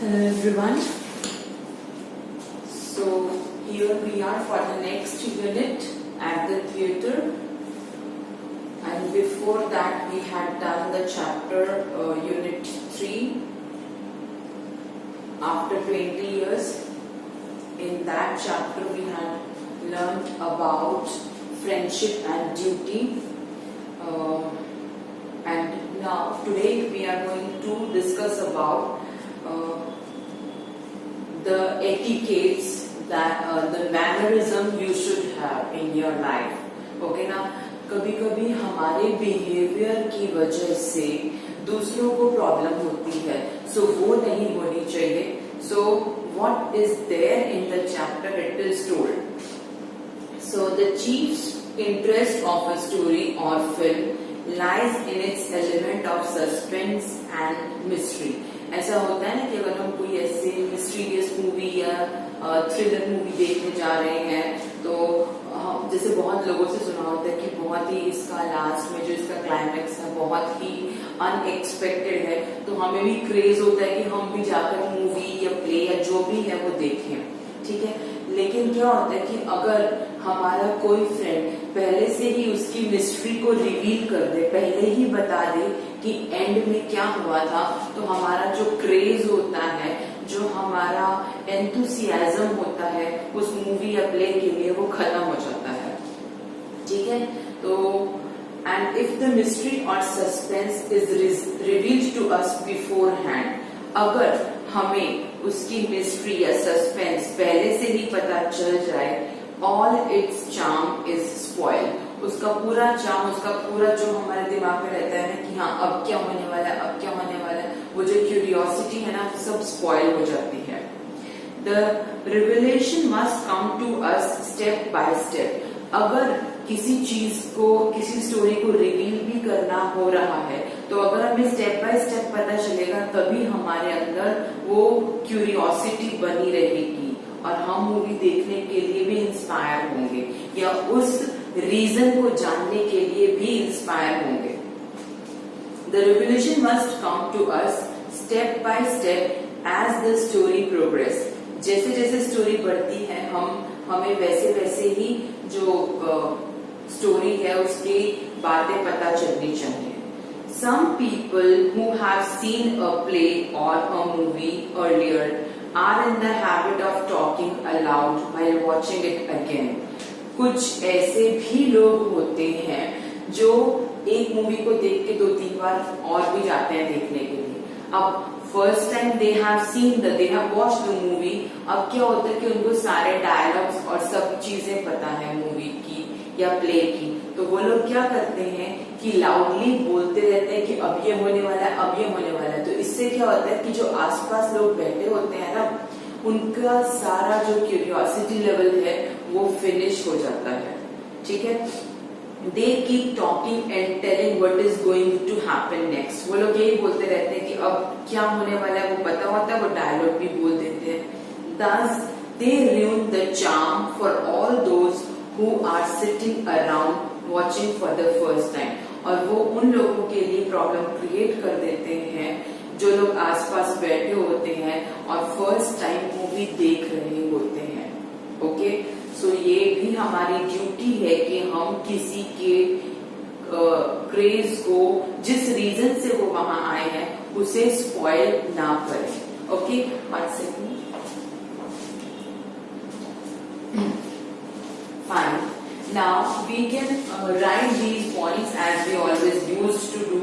Hello everyone. So here we are for the next unit at the theatre, and before that we had done the chapter unit 3 after 20 years. In that chapter we had learnt about friendship and duty, and now today we are going to discuss about the etiquettes that the mannerism you should have in your life. Okay ना, कभी कभी हमारे behaviour की वजह से दूसरों को problem होती है, सो वो नहीं होनी चाहिए. So what is there in the chapter it is told. So the chief interest of a story और film lies in its element of suspense and mystery. ऐसा होता है ना कि अगर हम कोई ऐसे मिस्टीरियस मूवी या थ्रिलर मूवी देखने जा रहे हैं तो जैसे बहुत लोगों से सुना होता है कि बहुत ही इसका लास्ट में जो इसका क्लाइमेक्स है बहुत ही अनएक्सपेक्टेड है, तो हमें भी क्रेज होता है कि हम भी जाकर मूवी या प्ले या जो भी है वो देखें. ठीक है, लेकिन क्या होता है कि अगर हमारा कोई फ्रेंड पहले से ही उसकी मिस्ट्री को रिवील कर दे, पहले ही बता दे कि एंड में क्या हुआ था, तो हमारा जो क्रेज होता है, जो हमारा एंथुसियाज्म होता है उस मूवी या प्ले के लिए, वो खत्म हो जाता है. ठीक है, तो एंड इफ द मिस्ट्री और suspense is revealed to us beforehand, अगर हमें उसकी मिस्ट्री या सस्पेंस पहले से ही पता चल जाए, all it's charm is spoiled. उसका पूरा चार्म, उसका पूरा जो हमारे दिमाग में रहता है ना कि हाँ अब क्या होने वाला है, अब क्या होने वाला है, वो जो क्यूरियोसिटी है ना सब स्पॉइल हो जाती है. The revelation must come to us step by step. अगर किसी चीज को, किसी स्टोरी को रिवील भी करना हो रहा है तो अगर हमें स्टेप बाय स्टेप पता चलेगा तभी हमारे अंदर वो क्यूरियोसिटी बनी रहेगी और हम मूवी देखने के लिए भी इंस्पायर होंगे या उस रीजन को जानने के लिए भी इंस्पायर होंगे. The revolution must come to us step by step as the story progress. जैसे जैसे स्टोरी बढ़ती है हमें वैसे वैसे ही जो स्टोरी है उसकी बातें पता चलनी चाहिए. Some people who have seen a play or a movie earlier are in the habit of talking aloud while watching it again. कुछ ऐसे भी लोग होते हैं जो एक मूवी को देख के 2-3 बार और भी जाते हैं देखने के लिए. अब first time they have watched the movie, अब क्या होता है कि उनको सारे डायलॉग्स और सब चीजें पता है मूवी की या प्ले की, तो वो लोग क्या करते हैं कि लाउडली बोलते रहते हैं कि अब ये होने वाला है, अब ये होने वाला है. तो इससे क्या होता है कि जो आसपास लोग बैठे होते हैं ना, उनका सारा जो क्यूरियोसिटी लेवल है वो फिनिश हो जाता है. ठीक है, they keep talking and telling what is going to happen next. वो लोग यही बोलते रहते हैं कि अब क्या होने वाला है, वो पता होता है, वो डायलॉग भी बोल देते हैं. Thus they ruin the charm for all those who are sitting around watching for the first time. और वो उन लोगों के लिए प्रॉब्लम क्रिएट कर देते हैं जो लोग आसपास बैठे होते हैं और फर्स्ट टाइम मूवी देख रहे होते हैं. ओके, सो ये भी हमारी ड्यूटी है कि हम किसी के क्रेज को, जिस रीजन से वो वहां आए हैं, उसे स्पॉइल ना करें. Okay, 1 second. Fine. Now we can write these points as we always used to do,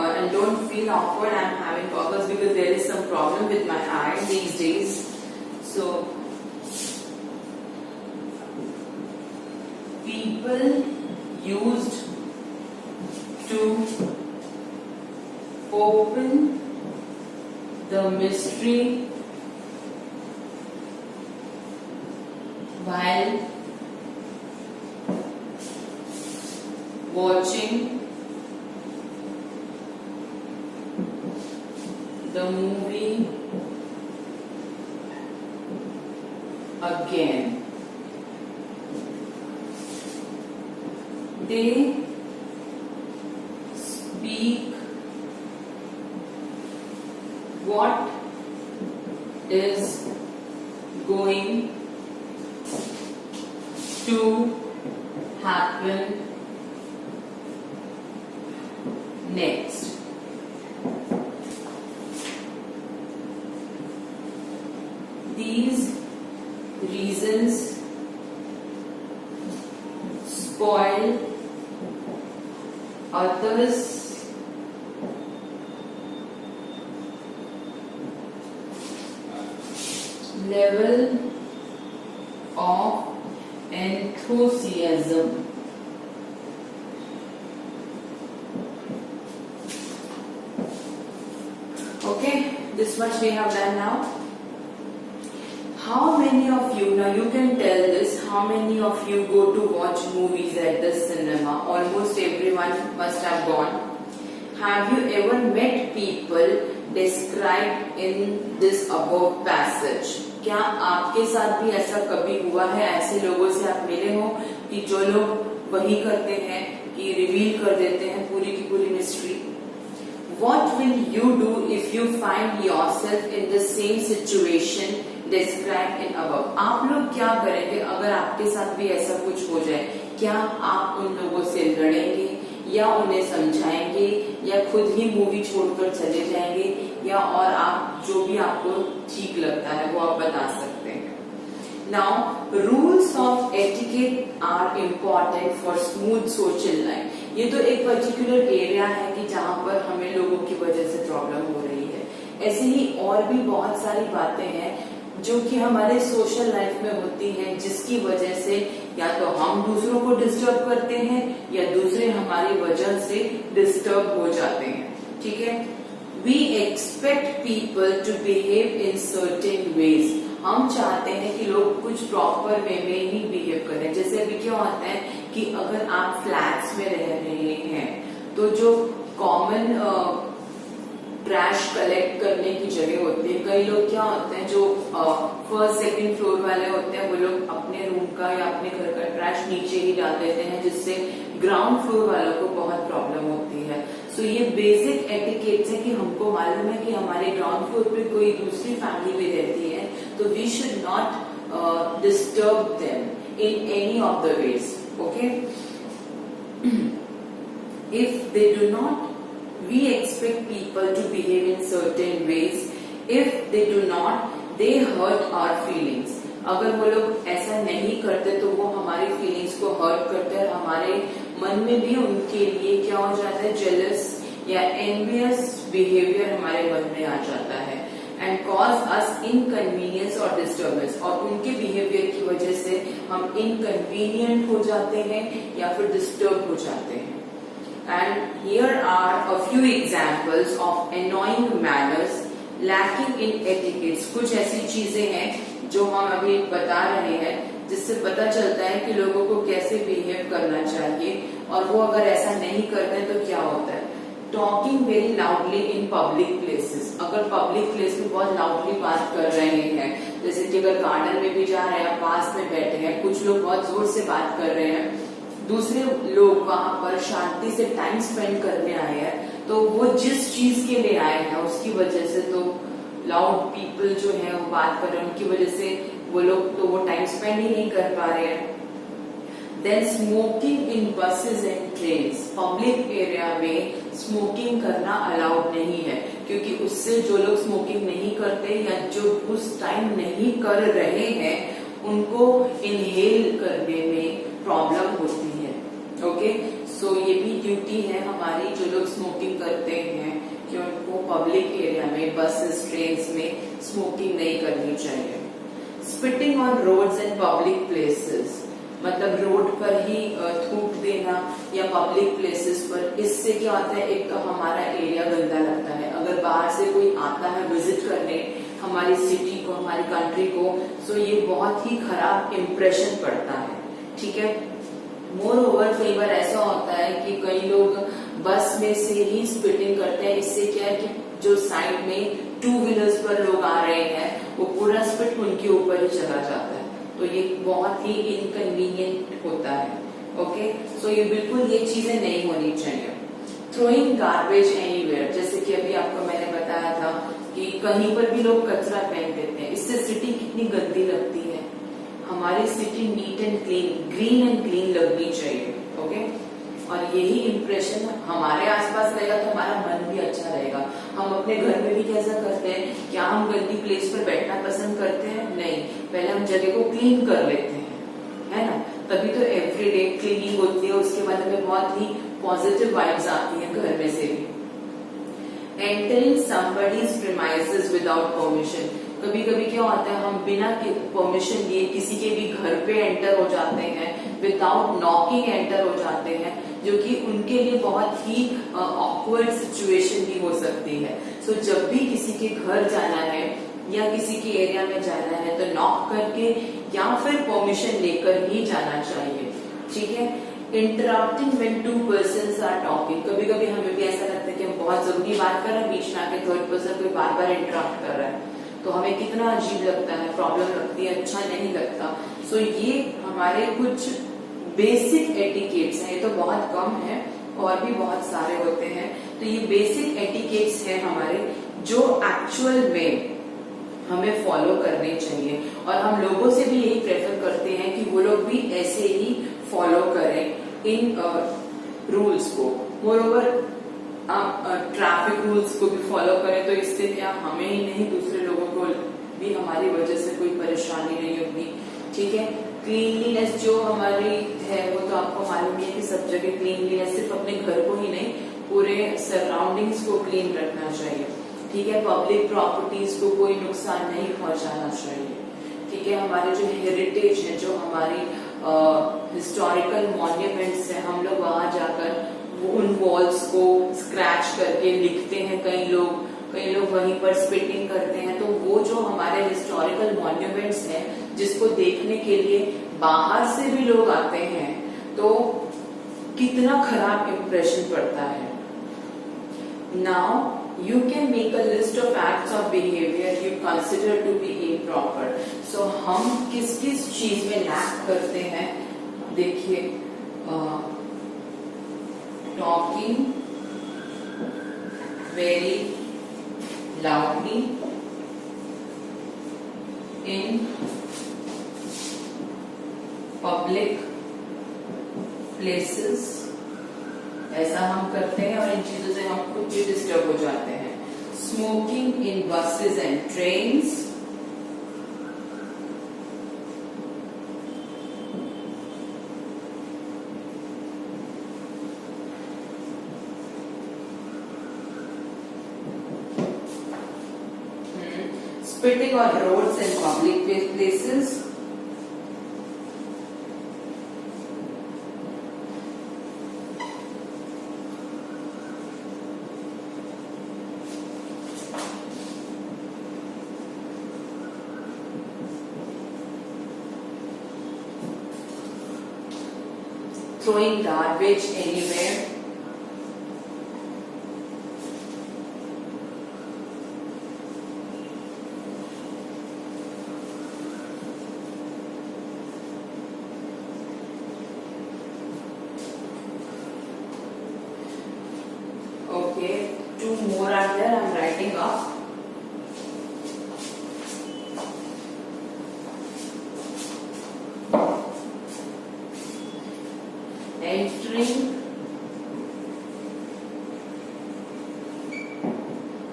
and don't feel awkward. I'm having goggles because there is some problem with my eye these days. So people used to open the mystery while watching the movie again. They speak what is going to happen next. These reasons spoil others' level of enthusiasm. Okay, this much we have done now. How many of you, now you can tell this, how many of you go to watch movies at the cinema? Almost everyone must have gone. Have you ever met people described in this above passage? क्या आपके साथ भी ऐसा कभी हुआ है? ऐसे लोगों से आप मिले हो कि जो लोग वही करते हैं कि रिवील कर देते हैं पूरी की पूरी mystery? What will you do if you find yourself in the same situation described in above? आप लोग क्या करेंगे अगर आपके साथ भी ऐसा कुछ हो जाए? क्या आप उन लोगों से लड़ेंगे या उन्हें समझाएंगे या खुद ही मूवी छोड़कर चले जाएंगे, या और आप जो भी आपको ठीक लगता है वो आप बता सकते हैं. Now, rules of etiquette are important for smooth social life. ये तो एक पर्टिकुलर एरिया है कि जहाँ पर हमें लोगों की वजह से प्रॉब्लम हो रही है. ऐसे ही और भी बहुत सारी बातें हैं जो कि हमारे सोशल लाइफ में होती हैं, जिसकी वजह से या तो हम दूसरों को डिस्टर्ब करते हैं या दूसरे हमारी वजह से डिस्टर्ब हो जाते हैं. ठीक है. We expect people to behave in certain ways. हम चाहते हैं कि लोग कुछ प्रॉपर वे में ही बिहेव करें. जैसे अभी क्या होता है कि अगर आप फ्लैट्स में रह रहे हैं तो जो कॉमन ट्रैश कलेक्ट करने की जगह होती है, कई लोग क्या होते हैं जो फर्स्ट सेकंड फ्लोर वाले होते हैं वो लोग अपने रूम का या अपने घर का ट्रैश नीचे ही डाल देते हैं, जिससे ग्राउंड फ्लोर वालों को बहुत प्रॉब्लम होती है. सो ये बेसिक एटिकेट्स है कि हमको मालूम है कि हमारे ग्राउंड फ्लोर पे कोई दूसरी फैमिली भी रहती है, तो we should not disturb them in any of the ways. Okay. If they do not, we expect people to behave in certain ways. If they do not, they hurt our feelings. अगर वो लोग ऐसा नहीं करते तो वो हमारी feelings को हर्ट करते हैं. हमारे मन में भी उनके लिए क्या हो जाता है, जेलस या एनवियस बिहेवियर हमारे मन में आ जाता है, एंड कॉज अस इनकन्वीनियंस और डिस्टर्बेंस. और उनके बिहेवियर की वजह से हम इनकन्वीनियंट हो जाते हैं या फिर डिस्टर्ब हो जाते हैं. And here are a few examples of annoying manners lacking in etiquettes. कुछ ऐसी चीजें हैं जो हम अभी बता रहे हैं जिससे पता चलता है कि लोगों को कैसे बिहेव करना चाहिए, और वो अगर ऐसा नहीं करते तो क्या होता है. Talking very loudly in public places. अगर पब्लिक प्लेस में बहुत लाउडली बात कर रहे हैं, जैसे कि अगर गार्डन में भी जा रहे हैं, पास में बैठे हैं, कुछ लोग बहुत जोर से बात कर रहे हैं, दूसरे लोग वहां पर शांति से टाइम स्पेंड करने आए हैं, तो वो जिस चीज के लिए आए हैं उसकी वजह से तो लाउड पीपल जो है वो बात कर रहे हैं, उनकी वजह से वो लोग तो वो टाइम स्पेंड ही नहीं कर पा रहे हैं. Then smoking in buses and trains. Public area में स्मोकिंग करना अलाउड नहीं है, क्योंकि उससे जो लोग स्मोकिंग नहीं करते या जो उस टाइम नहीं कर रहे हैं उनको इनहेल करने में प्रॉब्लम होती है. ओके. सो ये भी ड्यूटी है हमारी जो लोग स्मोकिंग करते हैं कि उनको पब्लिक एरिया में बसेस ट्रेन्स में स्मोकिंग नहीं करनी चाहिए. Spitting on roads and public places, मतलब रोड पर ही थूक देना या पब्लिक प्लेसेस पर, इससे क्या होता है, एक तो हमारा एरिया गंदा लगता है. अगर बाहर से कोई आता है विजिट करने हमारी सिटी को, हमारी कंट्री को, सो ये बहुत ही खराब इम्प्रेशन पड़ता है. ठीक है. मोर ओवर कई बार ऐसा होता है कि कई लोग बस में से ही स्पिटिंग करते हैं. इससे क्या है कि जो साइड में टू व्हीलर्स पर लोग आ रहे हैं वो पूरा स्पिट उनके ऊपर ही चला जाता है, तो ये बहुत ही इनकन्वीनियंट होता है. ओके. सो ये बिल्कुल ये चीजें नहीं होनी चाहिए. थ्रोइंग गार्बेज एनीवेयर, जैसे कि अभी आपको मैंने बताया था कि कहीं पर भी लोग कचरा फेंक देते हैं, इससे सिटी कितनी गंदी लगती है। हमारी city neat and clean, green and clean लगनी चाहिए। ओके, और यही इंप्रेशन हमारे आसपास रहेगा तो हमारा मन भी अच्छा रहेगा। हम अपने घर में भी कैसा करते हैं, क्या हम गंदी प्लेस पर बैठना पसंद करते हैं? नहीं, पहले हम जगह को क्लीन कर लेते हैं, है ना, तभी तो एवरीडे क्लीनिंग होती है। उसके बाद हमें बहुत ही पॉजिटिव वाइब्स आती है घर में से भी। Entering somebody's premises without permission, कभी कभी क्या होता है, हम बिना परमिशन लिए किसी के भी घर पे एंटर हो जाते हैं, विदाउट नॉकिंग एंटर हो जाते हैं, जो कि उनके लिए बहुत ही ऑकवर्ड सिचुएशन भी हो सकती है। सो जब भी किसी के घर जाना है या किसी के एरिया में जाना है तो नॉक करके या फिर परमिशन लेकर ही जाना चाहिए। ठीक है। Interrupting when two persons are talking, कभी कभी हमें भी ऐसा लगता है कि हम बहुत जरूरी बात कर रहे हैं, बीच में आके थर्ड पर्सन कोई बार बार इंटरप्ट कर रहा है, तो हमें कितना अजीब लगता है, प्रॉब्लम लगती है, अच्छा नहीं लगता। सो ये हमारे कुछ बेसिक एटिकेट्स हैं, ये तो बहुत कम है और भी बहुत सारे होते हैं। तो ये बेसिक एटिकेट्स हैं हमारे, जो एक्चुअल में हमें फॉलो करने चाहिए, और हम लोगों से भी यही प्रेफर करते हैं कि वो लोग भी ऐसे ही फॉलो करें इन रूल्स को। मोरओवर आप ट्रैफिक रूल्स को भी फॉलो करें तो इससे क्या हमें ही नहीं, दूसरे लोगों को भी हमारी वजह से कोई परेशानी नहीं होगी। ठीक है। क्लीनलीनेस जो हमारी है वो तो आपको मालूम ही है कि सब जगह क्लीनलीनेस, सिर्फ अपने घर को ही नहीं, पूरे सराउंडिंग्स को क्लीन रखना चाहिए। ठीक है। पब्लिक प्रॉपर्टीज को कोई नुकसान नहीं पहुंचाना चाहिए। ठीक है। हमारे जो हेरिटेज है, जो हमारी हिस्टोरिकल मॉन्यूमेंट्स है, हम लोग वहां जाकर उन वॉल्स को स्क्रैच करके लिखते हैं, कई लोग वहीं पर स्पिटिंग करते हैं। तो वो जो हमारे हिस्टोरिकल मॉन्यूमेंट्स हैं, जिसको देखने के लिए बाहर से भी लोग आते हैं, तो कितना खराब इंप्रेशन पड़ता है। Now you can make a list of acts of behavior you consider to be improper. So हम किस किस चीज में लैक करते हैं, देखिए, talking very loudly in public places, ऐसा हम करते हैं और इन चीजों से हम खुद भी डिस्टर्ब हो जाते हैं। Smoking in buses and trains, spitting on roads and public places, throwing garbage anywhere, okay, 2 more are there, I'm writing up. Entering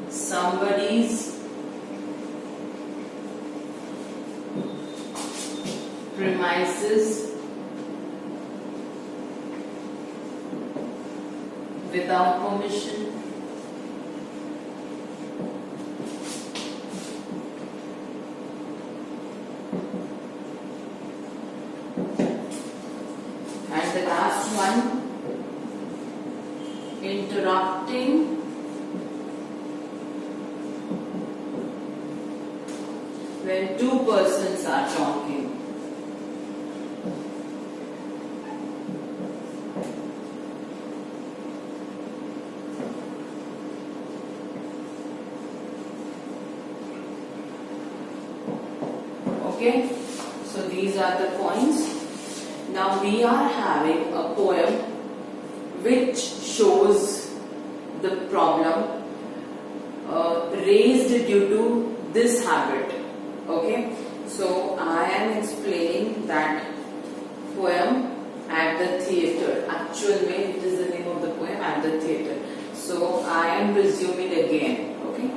somebody's premises without permission, and the last one, interrupting when 2 persons are talking. Okay, so these are the points. Now we are having a poem which shows the problem raised due to this habit. Okay, so I am explaining that poem at the theater. Actual name, it is the name of the poem, At the Theater. So I am resuming again. Okay.